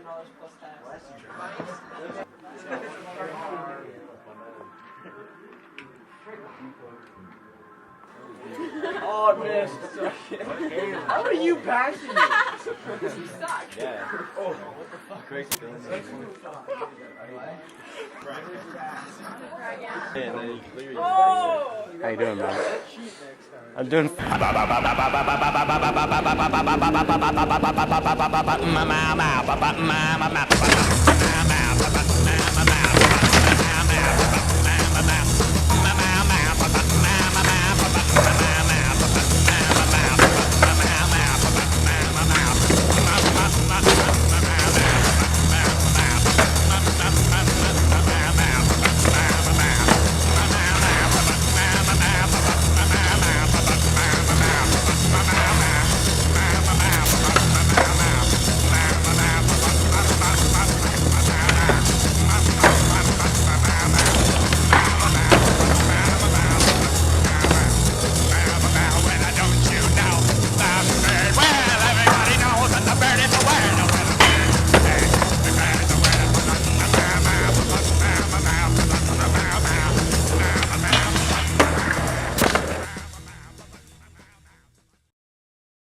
$200 plus tax. Oh, I missed. How are you passing me? Because you suck. Yeah. Oh, what the fuck? Greg's killing me. Oh! How you doing, man? I'm doing.